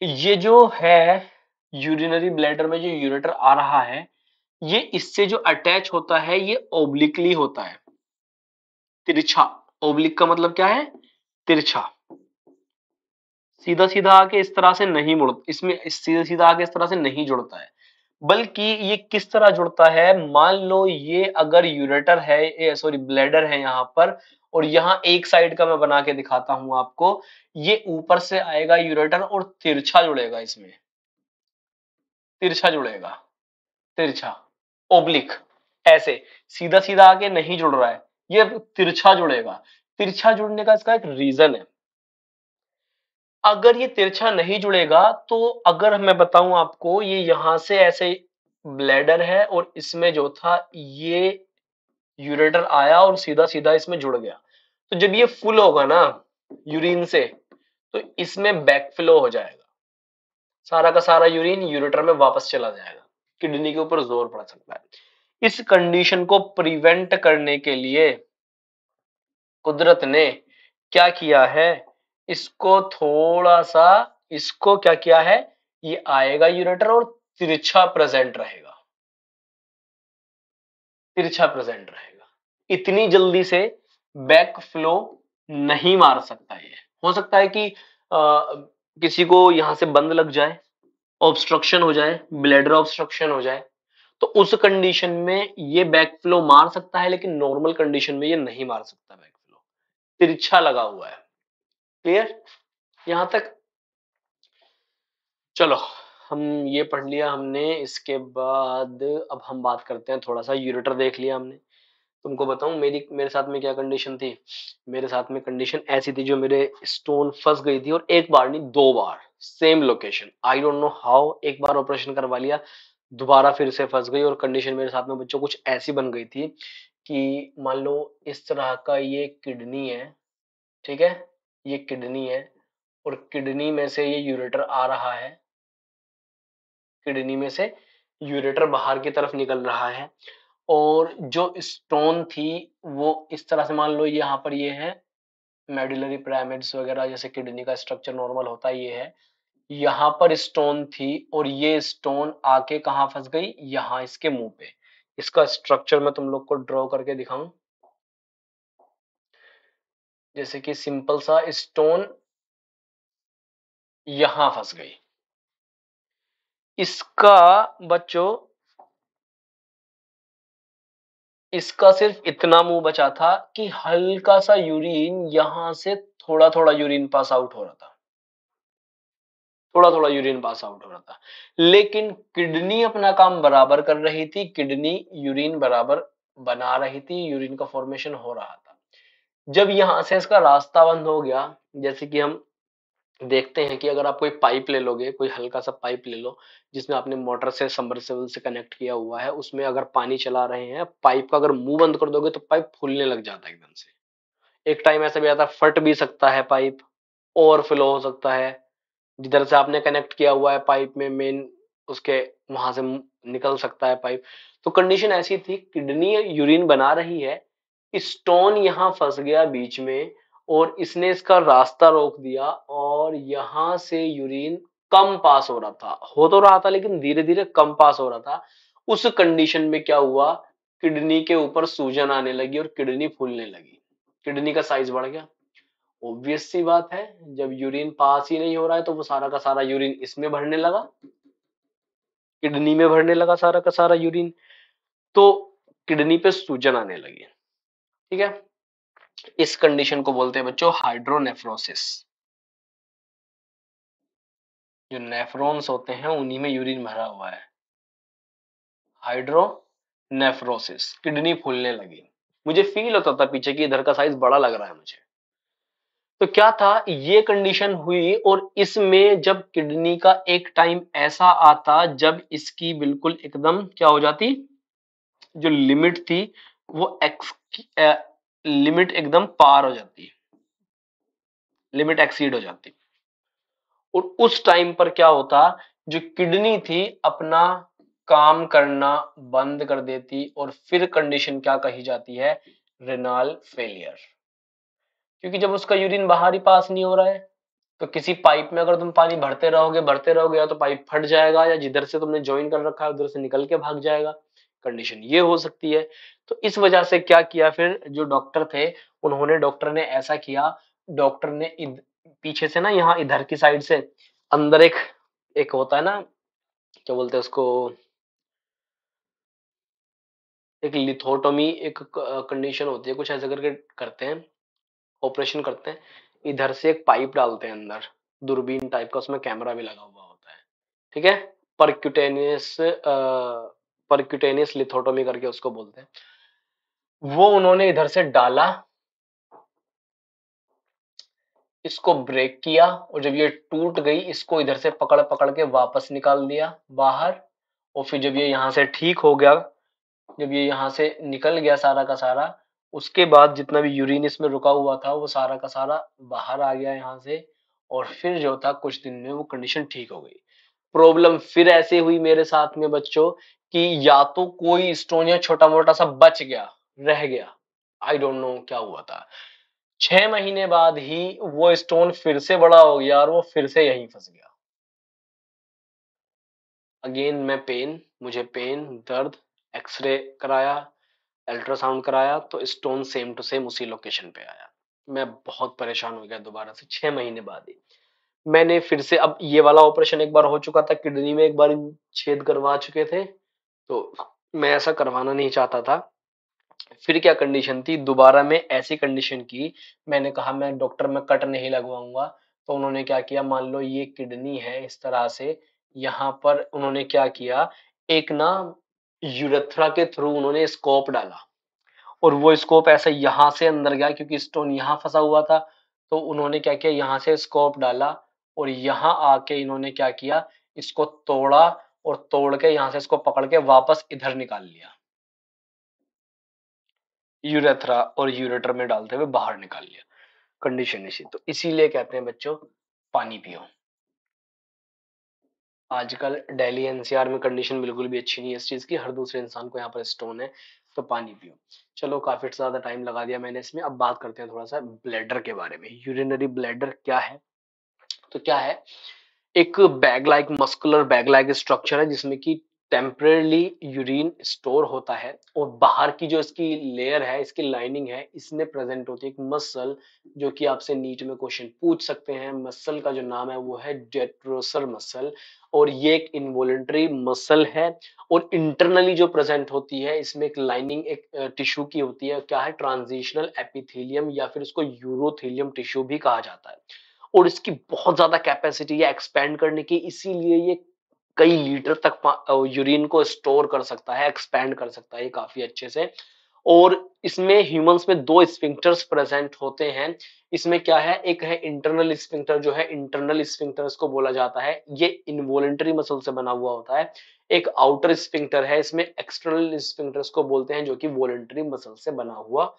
A: ये जो है यूरिनरी ब्लैडर में जो यूरेटर आ रहा है, ये इससे जो अटैच होता है ये ओब्लिकली होता है, तिरछा। ओब्लिक का मतलब क्या है? तिरछा। सीधा सीधा आके इस तरह से नहीं मुड़, इसमें सीधा सीधा आके इस तरह से नहीं जुड़ता है। बल्कि ये किस तरह जुड़ता है, मान लो ये अगर यूरेटर है, सॉरी ब्लैडर है यहाँ पर, और यहाँ एक साइड का मैं बना के दिखाता हूं आपको, ये ऊपर से आएगा यूरेटर और तिरछा जुड़ेगा इसमें, तिरछा जुड़ेगा, तिरछा, ओब्लिक, ऐसे सीधा सीधा आके नहीं जुड़ रहा है, ये तिरछा जुड़ेगा। तिरछा जुड़ने का इसका एक रीजन है। अगर ये तिरछा नहीं जुड़ेगा तो, अगर मैं बताऊं आपको, ये यहां से ऐसे ब्लैडर है और इसमें जो था ये यूरेटर आया और सीधा सीधा इसमें जुड़ गया, तो जब ये फुल होगा ना यूरिन से, तो इसमें बैकफ्लो हो जाएगा, सारा का सारा यूरिन यूरेटर में वापस चला जाएगा, किडनी के ऊपर जोर पड़ सकता है। इस कंडीशन को प्रिवेंट करने के लिए कुदरत ने क्या किया है, इसको थोड़ा सा इसको क्या किया है, ये आएगा यूरेटर और तिरछा प्रेजेंट रहेगा, तिरछा प्रेजेंट रहेगा। इतनी जल्दी से बैक फ्लो नहीं मार सकता। ये हो सकता है कि किसी को यहां से बंद लग जाए, ऑब्स्ट्रक्शन हो जाए, ब्लैडर ऑब्स्ट्रक्शन हो जाए, तो उस कंडीशन में ये बैक फ्लो मार सकता है, लेकिन नॉर्मल कंडीशन में ये नहीं मार सकता बैक फ्लो, तिरछा लगा हुआ है। क्लियर यहां तक? चलो, हम ये पढ़ लिया हमने। इसके बाद अब हम बात करते हैं, थोड़ा सा यूरेटर देख लिया हमने। तुमको बताऊं मेरे साथ में क्या कंडीशन थी। मेरे साथ में कंडीशन ऐसी थी, जो मेरे स्टोन फंस गई थी, और एक बार नहीं, दो बार same location. I don't know how, एक बार ऑपरेशन करवा लिया, दोबारा फिर से फंस गई। और कंडीशन मेरे साथ में बच्चों कुछ ऐसी बन गई थी कि मान लो इस तरह का ये किडनी है, ठीक है, ये किडनी है, और किडनी में से ये यूरेटर आ रहा है, किडनी में से यूरेटर बाहर की तरफ निकल रहा है, और जो स्टोन थी वो इस तरह से, मान लो यहाँ पर ये है मेडुलरी पिरामिड्स वगैरह, जैसे किडनी का स्ट्रक्चर नॉर्मल होता है, ये है, यहाँ पर स्टोन थी, और ये स्टोन आके कहाँ फंस गई, यहाँ इसके मुंह पे। इसका स्ट्रक्चर मैं तुम लोग को ड्रॉ करके दिखाऊं, जैसे कि सिंपल सा स्टोन यहां फंस गई। इसका बच्चों, इसका सिर्फ इतना मुंह बचा था कि हल्का सा यूरिन यहां से, थोड़ा थोड़ा यूरिन पास आउट हो रहा था, थोड़ा थोड़ा यूरिन पास आउट हो रहा था, लेकिन किडनी अपना काम बराबर कर रही थी, किडनी यूरिन बराबर बना रही थी, यूरिन का फॉर्मेशन हो रहा था। जब यहां से इसका रास्ता बंद हो गया, जैसे कि हम देखते हैं कि अगर आप कोई पाइप ले लोगे, कोई हल्का सा पाइप ले लो, जिसमें आपने मोटर से, सबमर्सिबल से कनेक्ट किया हुआ है, उसमें अगर पानी चला रहे हैं, पाइप का अगर मुंह बंद कर दोगे तो पाइप फूलने लग जाता है एकदम से। एक टाइम ऐसा भी आता है, फट भी सकता है पाइप, ओवरफ्लो हो सकता है, जिधर से आपने कनेक्ट किया हुआ है पाइप में मेन, उसके वहां से निकल सकता है पाइप। तो कंडीशन ऐसी थी, किडनी यूरिन बना रही है, स्टोन यहां फंस गया बीच में, और इसने इसका रास्ता रोक दिया, और यहां से यूरिन कम पास हो रहा था, हो तो रहा था लेकिन धीरे धीरे कम पास हो रहा था। उस कंडीशन में क्या हुआ, किडनी के ऊपर सूजन आने लगी और किडनी फूलने लगी, किडनी का साइज बढ़ गया। ऑब्वियस सी बात है, जब यूरिन पास ही नहीं हो रहा है तो वो सारा का सारा यूरिन इसमें भरने लगा, किडनी में भरने लगा सारा का सारा यूरिन, तो किडनी पे सूजन आने लगी। ठीक है, इस कंडीशन को बोलते हैं बच्चों हाइड्रोनेफ्रोसिस। जो नेफ्रॉन्स होते हैं उन्हीं में यूरिन भरा हुआ है, हाइड्रोनेफ्रोसिस, किडनी फूलने लगी। मुझे फील होता था पीछे की इधर का साइज बड़ा लग रहा है मुझे। तो क्या था, ये कंडीशन हुई, और इसमें जब किडनी का एक टाइम ऐसा आता जब इसकी बिल्कुल एकदम क्या हो जाती, जो लिमिट थी वो लिमिट एकदम पार हो जाती, लिमिट एक्सीड हो जाती, और उस टाइम पर क्या होता, जो किडनी थी अपना काम करना बंद कर देती, और फिर कंडीशन क्या कही जाती है, रेनाल फेलियर। क्योंकि जब उसका यूरिन बाहर ही पास नहीं हो रहा है, तो किसी पाइप में अगर तुम पानी भरते रहोगे, या तो पाइप फट जाएगा, या जिधर से तुमने ज्वाइन कर रखा है उधर से निकल के भाग जाएगा, कंडीशन ये हो सकती है। तो इस वजह से क्या किया, फिर जो डॉक्टर थे, डॉक्टर ने ऐसा किया, डॉक्टर ने पीछे से ना, यहाँ इधर की साइड से अंदर एक एक होता है ना, क्या बोलते हैं उसको, एक लिथोटोमी, एक कंडीशन होती है, कुछ ऐसा करके करते हैं, ऑपरेशन करते हैं, इधर से एक पाइप डालते हैं अंदर, दूरबीन टाइप का, उसमें कैमरा भी लगा हुआ होता है, ठीक है, परक्यूटेनियस परक्यूटेनियस लिथोटोमी करके उसको बोलते हैं। वो उन्होंने इधर से डाला, इसको ब्रेक किया, और जब ये टूट गई, इसको इधर से पकड़ पकड़ के वापस निकाल दिया बाहर, और फिर जब ये यहां से ठीक हो गया, जब ये यहां से निकल गया सारा का सारा, उसके बाद जितना भी यूरिन इसमें रुका हुआ था वो सारा का सारा बाहर आ गया यहाँ से, और फिर जो था कुछ दिन में वो कंडीशन ठीक हो गई। प्रॉब्लम फिर ऐसे हुई मेरे साथ में बच्चों, कि या तो कोई स्टोन या छोटा मोटा सा बच गया, रह गया, आई डोंट नो क्या हुआ था, 6 महीने बाद ही वो स्टोन फिर से बड़ा हो गया और वो फिर से यहीं फंस गया। अगेन मुझे पेन, दर्द, एक्सरे कराया, अल्ट्रासाउंड कराया, तो स्टोन सेम टू सेम उसी लोकेशन पे आया। मैं बहुत परेशान हो गया दोबारा से 6 महीने बाद ही। मैंने फिर से, अब ये वाला ऑपरेशन एक बार हो चुका था, किडनी में एक बार छेद करवा चुके थे, तो मैं ऐसा करवाना नहीं चाहता था। फिर क्या कंडीशन थी, दोबारा में ऐसी कंडीशन की, मैंने कहा मैं डॉक्टर में कट नहीं लगवाऊंगा। तो उन्होंने क्या किया, मान लो ये किडनी है इस तरह से, यहाँ पर उन्होंने क्या किया, एक ना यूरेथ्रा के थ्रू उन्होंने स्कोप डाला, और वो स्कोप ऐसे यहां से अंदर गया क्योंकि स्टोन यहां फंसा हुआ था। तो उन्होंने क्या किया, यहां से स्कोप डाला और यहां आके इन्होंने क्या किया, इसको तोड़ा, और तोड़ के यहां से इसको पकड़ के वापस इधर निकाल लिया, यूरेथ्रा और यूरेटर में डालते हुए बाहर निकाल लिया। कंडीशन इसी, तो इसीलिए कहते हैं बच्चों, पानी पियो। आजकल दिल्ली एनसीआर में कंडीशन बिल्कुल भी अच्छी नहीं है इस चीज की, हर दूसरे इंसान को यहाँ पर स्टोन है, तो पानी पियो। चलो काफी ज्यादा टाइम लगा दिया मैंने इसमें, अब बात करते हैं थोड़ा सा ब्लैडर के बारे में। यूरिनरी ब्लैडर क्या है, तो क्या है, एक bag like, muscular bag like structure है जिसमें कि टेम्परेली यूरिन स्टोर होता है, और बाहर की जो इसकी लेयर है, इसकी लाइनिंग है, इसमें प्रेजेंट होती है एक मसल, जो कि आपसे नीट में क्वेश्चन पूछ सकते हैं। मसल का जो नाम है वो है डेट्रोसर मसल, और ये एक इनवॉलेंटरी मसल है। और इंटरनली जो प्रेजेंट होती है इसमें एक लाइनिंग, एक टिश्यू की होती है, क्या है, ट्रांजिशनल एपिथेलियम, या फिर इसको यूरोथेलियम टिश्यू भी कहा जाता है। और इसकी बहुत ज्यादा कैपेसिटी है एक्सपेंड करने की, इसीलिए ये कई लीटर तक यूरिन को स्टोर कर सकता है, एक्सपेंड कर सकता है ये काफी अच्छे से। और इसमें ह्यूमंस में दो स्फिंक्टर्स प्रेजेंट होते हैं। इसमें क्या है, एक है इंटरनल स्फिंक्टर, जो है इंटरनल स्फिंक्टर को बोला जाता है, ये इनवॉलेंटरी मसल से बना हुआ होता है। एक आउटर स्फिंक्टर है, इसमें एक्सटर्नल स्फिंक्टर्स को बोलते हैं, जो कि वॉलेंटरी मसल से बना हुआ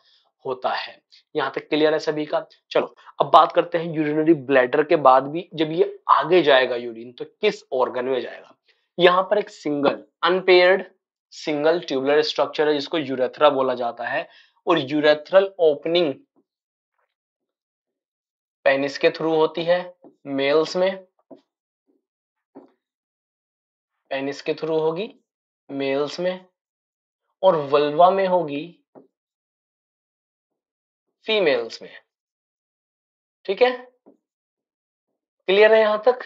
A: होता है। यहां तक क्लियर है सभी का। चलो अब बात करते हैं यूरिनरी ब्लैडर के बाद भी, जब ये आगे जाएगा यूरिन, तो किस ऑर्गन में जाएगा। यहां पर एक single unpaired single tubular structure है जिसको यूरेथ्रा बोला जाता है, और यूरेथ्रल ओपनिंग पेनिस के थ्रू होती है मेल्स में, पेनिस के थ्रू होगी मेल्स में, और वल्वा में होगी फीमेल्स में। ठीक है, क्लियर है यहां तक।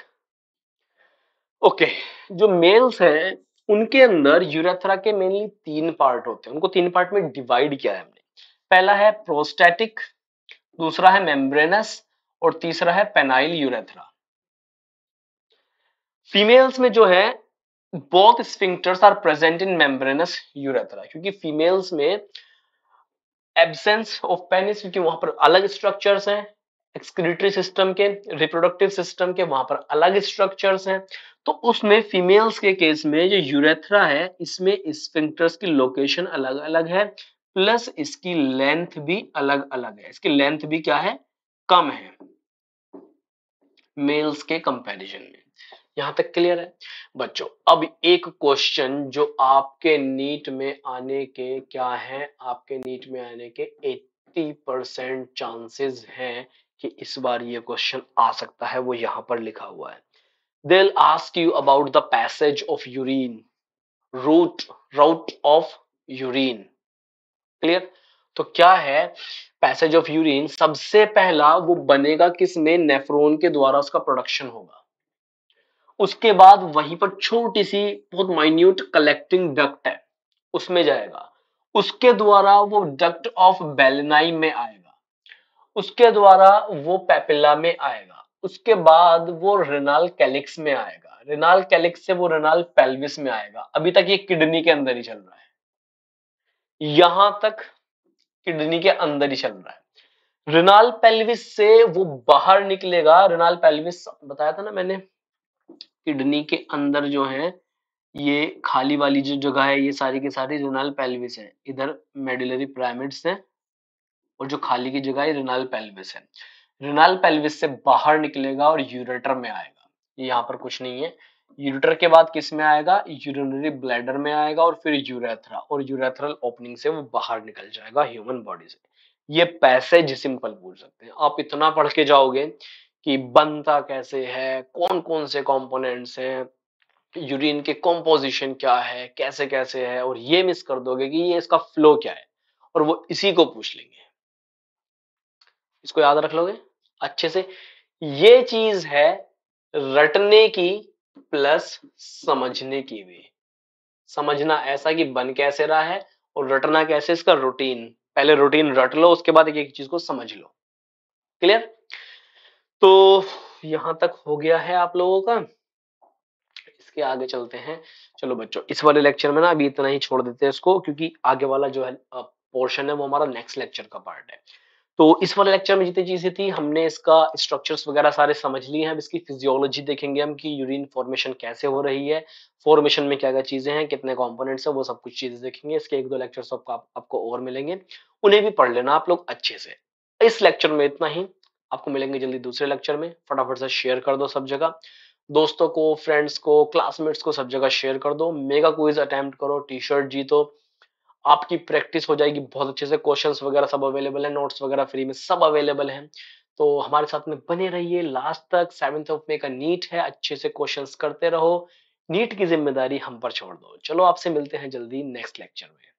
A: ओके, जो मेल्स हैं उनके अंदर यूरेथ्रा के मेनली तीन पार्ट होते हैं, उनको तीन पार्ट में डिवाइड किया है हमने। पहला है प्रोस्टैटिक, दूसरा है मेम्ब्रेनस, और तीसरा है पेनाइल यूरेथ्रा। फीमेल्स में जो है, both sphincters are present in membranous urethra, क्योंकि फीमेल्स में एब्सेंस ऑफ पेनिस, क्योंकि वहां पर अलग स्ट्रक्चर्स हैं, एक्सक्रीटरी सिस्टम के, रिप्रोडक्टिव सिस्टम के वहां पर अलग स्ट्रक्चर्स हैं। तो उसमें फीमेल्स के केस में जो यूरेथ्रा है, इसमें स्फिंक्टर्स की लोकेशन अलग अलग है, प्लस इसकी लेंथ भी अलग अलग है। इसकी लेंथ भी क्या है, कम है मेल्स के कंपैरिजन में। यहां तक क्लियर है बच्चों। अब एक क्वेश्चन जो आपके नीट में आने के क्या है, आपके नीट में आने के 80% चांसेस हैं कि इस बार ये क्वेश्चन आ सकता है, वो यहां पर लिखा हुआ है। They will ask you about the passage of urine, root route of urine. Clear, तो क्या है, पैसेज ऑफ यूरिन सबसे पहला वो बनेगा किसमें, नेफ्रॉन के द्वारा उसका प्रोडक्शन होगा। उसके बाद वहीं पर छोटी सी बहुत माइन्यूट कलेक्टिंग डक्ट है, उसमें जाएगा। उसके द्वारा वो डक्ट ऑफ बेलेनाई में आएगा, उसके द्वारा वो पेपिला में आएगा, उसके बाद वो रेनाल कैलिक्स में आएगा, रेनाल कैलिक्स से वो रेनाल पेल्विस में आएगा। अभी तक ये किडनी के अंदर ही चल रहा है, यहां तक किडनी के अंदर ही चल रहा है। रेनाल पेल्विस से वो बाहर निकलेगा, रेनाल पेल्विस बताया था ना मैंने, किडनी के अंदर जो है, ये खाली वाली जो जगह है, ये सारी की सारी रेनाल पेल्विस है। इधर मेडुलरी पिरामिड्स है, और जो खाली की जगह है रेनाल पेल्विस है। रेनाल पेल्विस से बाहर निकलेगा और यूरेटर में आएगा। यहाँ पर कुछ नहीं है। यूरेटर के बाद किस में आएगा, यूरिनरी ब्लैडर में आएगा, और फिर यूरेथ्रा, और यूरेथ्रल ओपनिंग से वो बाहर निकल जाएगा ह्यूमन बॉडी से। ये पैसेज सिंपल पूछ सकते हैं। आप इतना पढ़ के जाओगे कि बनता कैसे है, कौन कौन से कंपोनेंट्स हैं, यूरिन के कॉम्पोजिशन क्या है, कैसे कैसे है, और ये मिस कर दोगे कि ये इसका फ्लो क्या है, और वो इसी को पूछ लेंगे। इसको याद रख लोगे अच्छे से। ये चीज है रटने की प्लस समझने की भी। समझना ऐसा कि बन कैसे रहा है, और रटना कैसे, इसका रूटीन। पहले रूटीन रट लो, उसके बाद एक एक चीज को समझ लो। क्लियर? तो यहां तक हो गया है आप लोगों का। इसके आगे चलते हैं। चलो बच्चों, इस वाले लेक्चर में ना अभी इतना ही छोड़ देते हैं इसको, क्योंकि आगे वाला जो है पोर्शन है वो हमारा नेक्स्ट लेक्चर का पार्ट है। तो इस वाले लेक्चर में जितनी चीजें थी हमने इसका स्ट्रक्चर्स वगैरह सारे समझ लिए हैं। अब इसकी फिजियोलॉजी देखेंगे हम कि यूरिन फॉर्मेशन कैसे हो रही है, फॉर्मेशन में क्या क्या चीजें हैं, कितने कंपोनेंट्स हैं, वो सब कुछ चीजें देखेंगे। इसके एक दो लेक्चर्स आपको और मिलेंगे, उन्हें भी पढ़ लेना आप लोग अच्छे से। इस लेक्चर में इतना ही। आपको मिलेंगे जल्दी दूसरे लेक्चर में। फटाफट से शेयर कर दो सब जगह, दोस्तों को, फ्रेंड्स को, क्लासमेट्स को, सब जगह शेयर कर दो। मेगा क्विज अटेम्प्ट करो, टी शर्ट जीतो। आपकी प्रैक्टिस हो जाएगी बहुत अच्छे से। क्वेश्चंस वगैरह सब अवेलेबल है, नोट्स वगैरह फ्री में सब अवेलेबल हैं। तो हमारे साथ में बने रहिए लास्ट तक। 7th ऑफ मे का नीट है, अच्छे से क्वेश्चंस करते रहो। नीट की जिम्मेदारी हम पर छोड़ दो। चलो आपसे मिलते हैं जल्दी नेक्स्ट लेक्चर में।